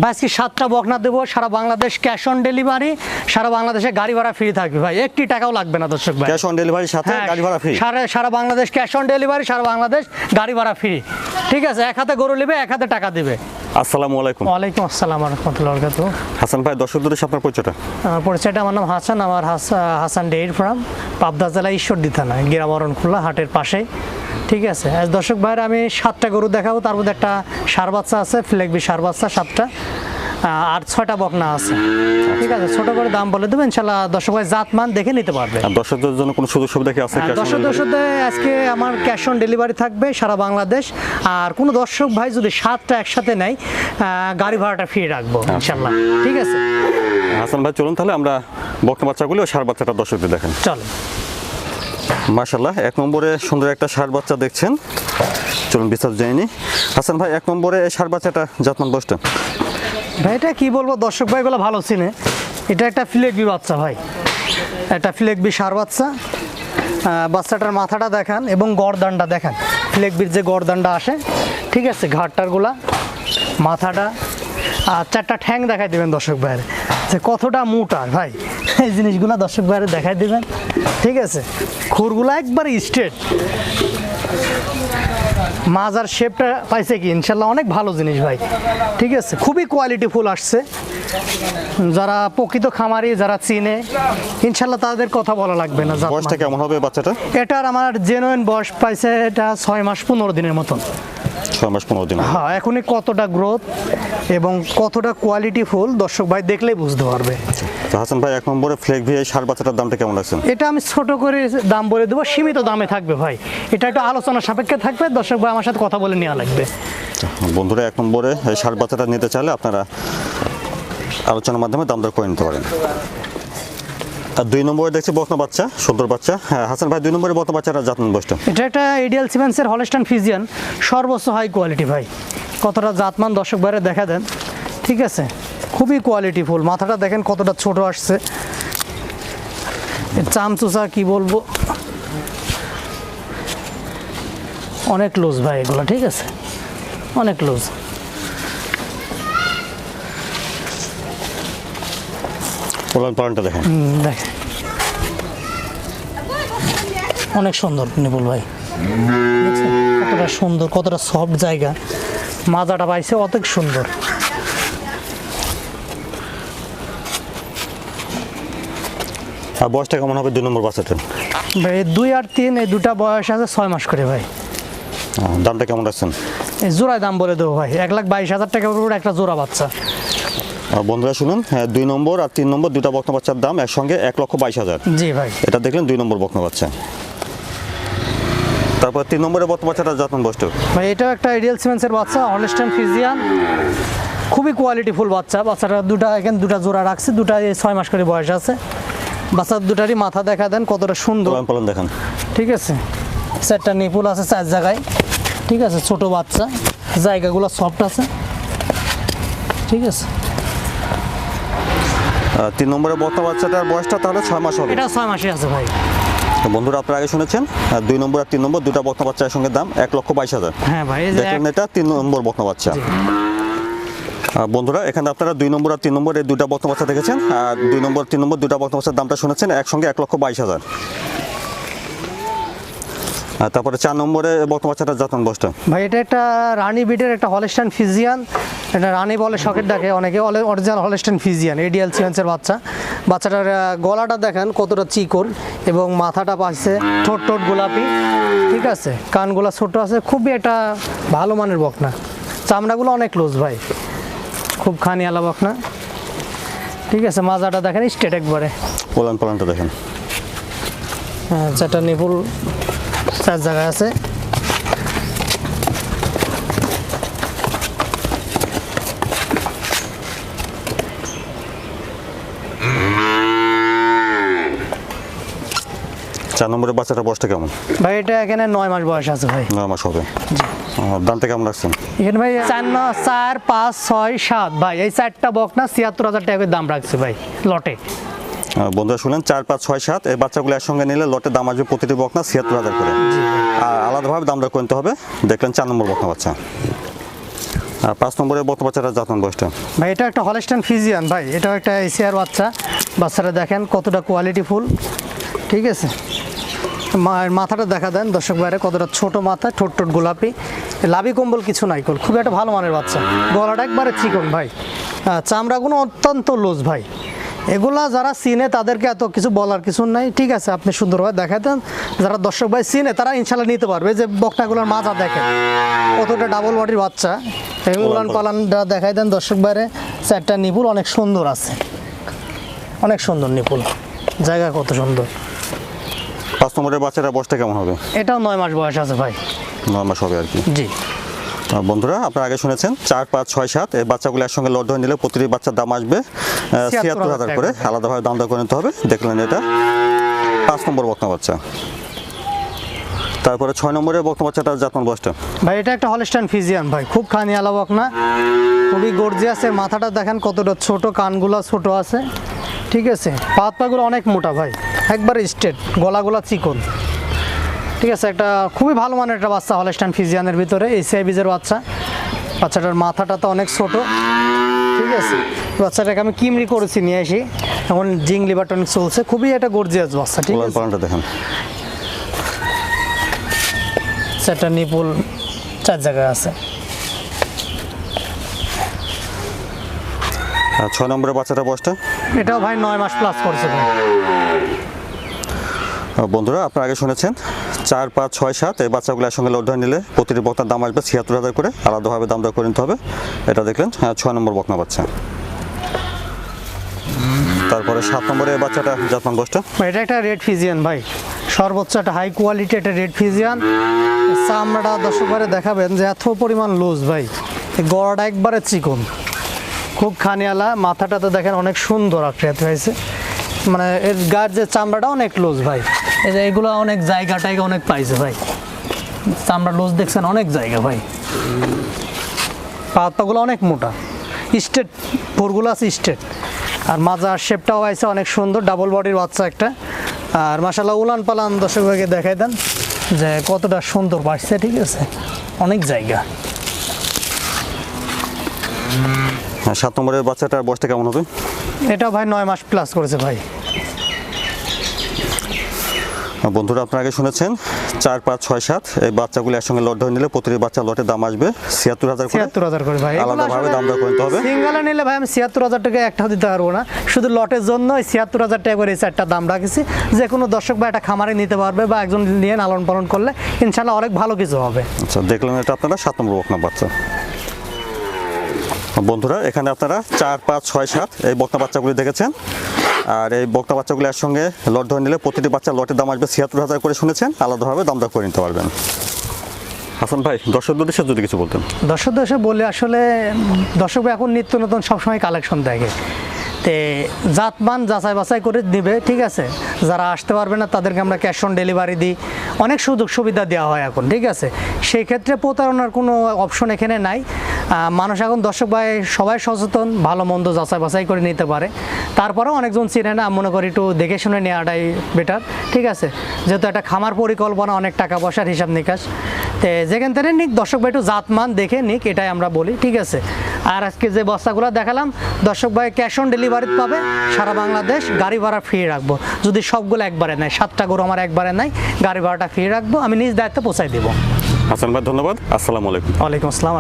ভাই আজকে 7টা বকনা দেবো, সারা বাংলাদেশ ক্যাশ অন ডেলিভারি, সারা বাংলাদেশে গাড়ি ভাড়া ফ্রি থাকবে ভাই, একটি টাকাও লাগবে না দর্শক ভাই। ক্যাশ অন ডেলিভারির সাথে গাড়ি ভাড়া ফ্রি, সারা বাংলাদেশ ক্যাশ অন ডেলিভারি, সারা বাংলাদেশ গাড়ি ভাড়া ফ্রি। ঠিক আছে, এক হাতে গরু নেবে, এক হাতে টাকা দেবে। আসসালামু আলাইকুম। ওয়ালাইকুম আসসালাম ওয়া রাহমাতুল্লাহি ওয়া বারাকাতুহু। হাসান ভাই, দর্শকদের সাথে আপনার পরিচয়টা? পরিচয়টা, আমার নাম হাসান, আমার হাসান ডেইরি ফার্ম, পাবনা জেলা ঈশ্বরদী থানা, গ্রাম খোলা হাটের পাশেই। ঠিক আছে, আজ দর্শক ভাইয়ের আমি 7টা গরু দেখাবো, তার মধ্যে একটা ষাঁড় বাচ্চা আছে, ফ্লেগবি ষাঁড় বাচ্চা 7টা, আর 6টা বকনা আছে। ঠিক আছে, ছোট করে দাম বলে দেবো, ইনশাল্লাহ দর্শক ভাই জাতমান দেখে নিতে পারবে। দর্শকদের জন্য কোনো সুযোগ সুবিধা কি আছে? দর্শকদের আজকে আমার ক্যাশ অন ডেলিভারি থাকবে সারা বাংলাদেশ, আর কোনো দর্শক ভাই যদি 7টা একসাথে নেয় গাড়ি ভাড়াটা ফ্রি রাখবো ইনশাল্লাহ। ঠিক আছে হাসান ভাই, চলুন তাহলে আমরা বকনা বাচ্চাগুলো ষাঁড় বাচ্চাটা দর্শকদের দেখেন। চলো। মাশাআল্লাহ, 1 নম্বরে সুন্দর একটা ষাঁড় বাচ্চা দেখছেন, চলুন বিস্তারিত জেনে নিই। হাসান ভাই, 1 নম্বরে এই ষাঁড় বাচ্চাটা জাতমান বয়সটা? ভাই এটা কি বলবো, দর্শক ভাইগুলো ভালো চিনে, এটা একটা ফ্লেগবি বাচ্চা ভাই, একটা ফ্লেগবি ষাঁড় বাচ্চা। বাচ্চাটার মাথাটা দেখান এবং গরদানটা দেখান, ফ্লেগবির যে গরদানটা আসে। ঠিক আছে, ঘাটটারগুলা, মাথাটা আর 4টা ঠ্যাং দেখাই দেবেন দর্শক ভাইয়ের, যে কতটা মোটা ভাই, এই জিনিসগুলো দর্শক ভাইয়ের দেখাই দেবেন। ঠিক আছে, খুরগুলো একবারে স্ট্রেট, মাজার শেপটা পাইছে কি ইনশাল্লাহ অনেক ভালো জিনিস ভাই। ঠিক আছে, খুবই কোয়ালিটি ফুল আসছে, যারা প্রকৃত খামারি যারা চিনে ইনশাল্লাহ তাদের কথা বলা লাগবে না। বয়সটা কেমন হবে বাচ্চাটা? এটার আমার জেনুইন বয়স পাইছে এটা 6 মাস 15 দিনের মতন। 6 মাস 15 দিন। হ্যাঁ, এখনই কতটা গ্রোথ এবং কতটা কোয়ালিটি ফুল দর্শক ভাই দেখলেই বুঝতে পারবে। তো হাসান ভাই, 1 নম্বরে ফ্লেগবি এই ষাঁড় বাচ্চাটার দামটা কেমন লাগছে? এটা আমি ছোট করে দাম বলে দেবো, সীমিত দামে থাকবে ভাই, এটা একটু আলোচনা সাপেক্ষে থাকবে, দর্শক ভাই আমার সাথে কথা বলে নেওয়া লাগবে। বন্ধুরা, 1 নম্বরে এই ষাঁড় বাচ্চাটা নিতে চাইলে আপনারা আলোচনার মাধ্যমে দাম দর করে নিতে পারেন। আর 2 নম্বরে দেখছি বকনা বাচ্চা, সুন্দর বাচ্চা। হ্যাঁ হাসান ভাই, 2 নম্বরে বকনা বাচ্চাটা জাতমান বয়সটা? এটা একটা আইডিয়াল সিমেন্সের হলস্টাইন ফ্রিজিয়ান, সর্বোচ্চ হাই কোয়ালিটি ভাই, কতটা জাতমান দর্শক বাইরে দেখা দেন। ঠিক আছে, খুবই কোয়ালিটি ফুল, মাথাটা দেখেন কতটা ছোট আসছে, চামচুচা কি বলবো, অনেক লুজ ভাই এগুলো। ঠিক আছে, অনেক লুজ। পালনটা দেখেন, দেখেন অনেক সুন্দর নিপুল ভাই, দেখছেন কতটা সুন্দর, কতটা সফট জায়গা, মাজাটা পাইছে অনেক সুন্দর। আর বয়সটা কেমন হবে 2 নম্বর বাচ্চাটা? ভাই 2 আর 3 এই দুটা বয়স আছে 6 মাস করে ভাই। দামটা কেমন রাখছেন? এই জোড়ায় দাম বলে দেবো ভাই, 1,22,000 টাকা করে একটা জোড়া বাচ্চা। বন্ধুরা শুনুন, 2 নম্বর আর 3 নম্বর দুটা বকনা বাচ্চার দাম একসঙ্গে 1,22,000। জি ভাই, এটা দেখলেন 2 নম্বর বকনা বাচ্চা। তারপর 3 নম্বরে বকনা বাচ্চাটা জাতমান বয়সটা? ভাই এটাও একটা আইডিয়াল সিমেন্সের বাচ্চা, হলস্টাইন ফ্রিজিয়ান, খুবই কোয়ালিটি ফুল বাচ্চা। বাচ্চাটা এখানে দুটা জোড়া রাখছে, দুটা 6 মাস করে বয়স আছে। বাচ্চার দুটারই মাথা দেখা দেন কতটা সুন্দর, পালন দেখেন। ঠিক আছে, 4টা নিপুল আছে 4 জায়গায়। ঠিক আছে, ছোট বাচ্চা, জায়গাগুলো সফট আছে। ঠিক আছে, 3 নম্বরে বকনা বাচ্চাটার বয়সটা তাহলে 6 মাস হবে? এটা 6 মাসই আছে ভাই। তো বন্ধুরা, আপনারা আগে শুনেছেন 2 নম্বর আর 3 নম্বর দুটা বকনা বাচ্চার সঙ্গে দাম 1,22,000। হ্যাঁ ভাই, দেখেন এটা 3 নম্বর বকনা বাচ্চা। বন্ধুরা, এখানে আপনারা 2 নম্বর আর 3 নম্বর এই দুটা বকনা বাচ্চা দেখেছেন, আর 2 নম্বর 3 নম্বর দুটা বকনা বাচ্চার দামটা শুনেছেন একসঙ্গে 1,22,000। আর তারপরে 4 নম্বরে বকনা বাচ্চাটা জাতমান বয়সটা? ভাই এটা একটা রানী বিটের একটা হলস্টাইন ফ্রিজিয়ান, এটা রানী বলে শখের ডাকে অনেকে, অরিজিনাল হলস্টাইন ফ্রিজিয়ান এডিএল সিমেন্সের বাচ্চা। বাচ্চাটার গলাটা দেখেন কতটা চিকন এবং মাথাটা পাচ্ছে ঠোঁট গোলাপি। ঠিক আছে, কানগুলা ছোট আছে, খুবই একটা ভালো মানের বকনা, চামড়াগুলো অনেক লুজ ভাই, খুব খানিয়ালা বকনা। ঠিক আছে, মাজাটা দেখেন স্ট্রেট একবারে, পালনটা দেখেন। হ্যাঁ, 4টা নিপুল 4 জায়গায় আছে। চার নম্বরের বাচ্চাটার বয়সটা কেমন? ভাই এটা এখানে 9 মাস বয়স আছে ভাই। 9 মাস হবে। দামটা কেমন রাখছেন? এখানে ভাই 4, 5, 6, 7 ভাই, এই 4টা বকনা 76,000 টাকা দাম রাখছে ভাই লটে। বন্ধুরা শুনলেন, 4, 5, 6, 7 এই বাচ্চাগুলো একসঙ্গে নিলে লটের দাম আসবে প্রতিটি বকনা 76,000 করে। আর আলাদাভাবে দাম দর করতে হবে। দেখলেন 4 নম্বর বকনা বাচ্চা। আর 5 নম্বরে বকনা বাচ্চাটা জাতমান বয়সটা ভাই এটা একটা হলস্টাইন ফিজিয়ান ভাই, এটাও একটা এশিয়ার বাচ্চা। বাচ্চাটা দেখেন কতটা কোয়ালিটি ফুল, ঠিক আছে। মাথাটা দেখা দেন দর্শক বাইরে, কতটা ছোট মাথা, ঠোঁট ঠোঁট গোলাপি, লাভি কম্বল কিছু নাই, খুব একটা ভালো মানের বাচ্চা। গলাটা একবারে চিকন ভাই, চামড়াগুলো অত্যন্ত লুজ ভাই। এগুলা যারা চিনে তাদেরকে এত কিছু বলার কিছু নাই, ঠিক আছে। আপনি সুন্দরভাবে দেখাতেন, যারা দর্শক ভাই চিনে তারা ইনশাল্লাহ নিতে পারবে। যে বকনাগুলোর মাজা দেখেন কতটা ডাবল বডির বাচ্চা, উলান পালানটা দেখাই দেন দর্শক বাইরে। 4টা নিপুল অনেক সুন্দর আছে, অনেক সুন্দর নিপুল, জায়গা কত সুন্দর। 5 নম্বরের বাচ্চাটা বয়সটা কেমন হবে? এটাও 9 মাস বয়স আছে ভাই। 9 মাস হবে আর কি। জি বন্ধুরা, আপনারা আগে শুনেছেন 4, 5, 6, 7 এই বাচ্চাগুলো একসঙ্গে লট ধরে নিলে প্রতিটি বাচ্চার দাম আসবে ৭৬,০০০ করে। আলাদাভাবে দাম দর করে নিতে হবে। দেখলেন এটা 5 নম্বর বকনা বাচ্চা। তারপরে 6 নম্বরের বকনা বাচ্চাটার জাতমান বয়সটা ভাই, এটা একটা হলস্টাইন ফিজিয়ান ভাই, খুব খানিয়ালা বকনা, খুবই গর্জিয়াস। মাথাটা দেখেন কতটা ছোট, কানগুলা ছোট আছে, ঠিক আছে। পাগুলো অনেক মোটা ভাই, একবারে স্ট্রেট, গলাগুলা চিকন, ঠিক আছে। একটা খুবই ভালো মানের একটা বাচ্চা হলস্টাইন ফিজিয়ানের ভিতরে, এসিআই বীজের বাচ্চা। বাচ্চাটার মাথাটা তো অনেক ছোট, ঠিক আছে। বাচ্চাটাকে আমি কিমরি করেছি নিয়ে আসি, এখন জিংলি বাটন চলছে, খুবই একটা গর্জিয়াস বাচ্চা, ঠিক আছে। পালনটা দেখেন, 4টা নিপুল 4 জায়গায় আছে। আর 6 নম্বরের বাচ্চাটার বয়সটা? এটাও ভাই 9 মাস প্লাস করছে ভাই। বন্ধুরা, আপনারা আগে শুনেছেন 4, 5, 6, 7 এই বাচ্চাগুলো একসঙ্গে লট ধরে নিলে প্রতিটি বকনার দাম আসবে ৭৬,০০০ করে। আলাদাভাবে দাম দর করে নিতে হবে। এটা দেখলেন 6 নম্বর বকনা বাচ্চা। তারপরে 7 নম্বরের বাচ্চাটা জাতমান বয়সটা? এটা একটা রেড ফিজিয়ান ভাই, সর্বোচ্চ একটা হাই কোয়ালিটি একটা রেড ফিজিয়ান। চামড়া দর্শকবারে দেখাবেন যে এত পরিমাণ লুজ ভাই, গড়াটা একবারে চিকন, খুব খানিয়ালা। মাথাটা তো দেখেন অনেক সুন্দর আকৃতি হয়েছে, মানে এর গার যে চামড়াটা অনেক লুজ ভাই। এই যে এগুলো অনেক জায়গাটাই অনেক পাইছে ভাই, চামড়া লুজ দেখছেন অনেক জায়গা ভাই। পাগুলো অনেক মোটা, স্ট্রেট, ভোরগুলো আছে স্ট্রেট, আর মাজার শেপটাও আছে অনেক সুন্দর, ডাবল বডির বাচ্চা একটা। আর মাশাআল্লাহ উলান পালান দর্শক ভাইকে দেখাই দেন যে কতটা সুন্দর বাড়ছে, ঠিক আছে, অনেক জায়গা। 7 নম্বরের বাচ্চাটার বয়সটা কেমন হবে? এটা ভাই 9 মাস প্লাস করেছে ভাই। বন্ধুরা, আপনারা আগে শুনেছেন 4, 5, 6, 7 এই বাচ্চাগুলো একসঙ্গে লট ধরে নিলে প্রতিটি বাচ্চা লটের দাম আসবে ৭৬,০০০ করে। ৭৬,০০০ করে ভাই। আলাদাভাবে দাম দর করে নিতে হবে। সিঙ্গেলে নিলে ভাই আমি ৭৬,০০০ টাকা একটাও দিতে পারবো না, শুধু লটের জন্য ৭৬,০০০ টাকা করে এই 4টা দাম রাখেছি। যে কোনো দর্শক ভাই একটা খামারে নিতে পারবে বা একজন নিয়ে লালন পালন করলে ইনশাল্লাহ অনেক ভালো কিছু হবে। আচ্ছা, দেখলেন এটা আপনারা 7 নম্বর বকনা বাচ্চা। বন্ধুরা, এখানে আপনারা 4, 5, 6, 7 এই বকনা বাচ্চাগুলি দেখেছেন। আর এই বকনা বাচ্চাগুলি একসঙ্গে লট ধরে নিলে প্রতিটি বাচ্চা লটের দাম আসবে ৭৬,০০০ করে শুনেছেন। আলাদাভাবে দাম দর করে নিতে পারবেন। হাসান ভাই, দর্শকদের উদ্দেশ্যে যদি কিছু বলতেন। দর্শকদের বলে আসলে দর্শক ভাই এখন নিত্য নতুন সবসময় কালেকশন দেখে, তে জাতমান যাচাই বাছাই করে দিবে, ঠিক আছে। যারা আসতে পারবে না তাদেরকে আমরা ক্যাশ অন ডেলিভারি দিই, অনেক সুযোগ সুবিধা দেওয়া হয় এখন, ঠিক আছে। সেই ক্ষেত্রে প্রতারণার কোনো অপশন এখানে নাই। মানুষ এখন দর্শক ভাই সবাই সচেতন, ভালো মন্দ যাচাই বাছাই করে নিতে পারে। তারপরেও অনেকজন চিনে না, মনে করি একটু দেখে শুনে নেওয়াটাই বেটার, ঠিক আছে। যেহেতু একটা খামার পরিকল্পনা, অনেক টাকা পয়সার হিসাব নিকাশ, তো যেখান থেকে নিক দর্শক ভাই একটু জাতমান দেখে নিক, এটাই আমরা বলি, ঠিক আছে। আর আজকে যে বস্তাগুলো দেখালাম দর্শক ভাই ক্যাশ অন ডেলিভারি পাবে সারা বাংলাদেশ, গাড়ি ভাড়া ফ্রি রাখবো। যদি সবগুলো একবারে নেয়, 7টা গরু আমার একবারে নাই, গাড়ি ভাড়াটা ফ্রি রাখবো, আমি নিজ দায়িত্বে পৌঁছাই দেবো। হাসান ভাই, ধন্যবাদ। আসসালামু আলাইকুম। ওয়ালাইকুম আসসালাম।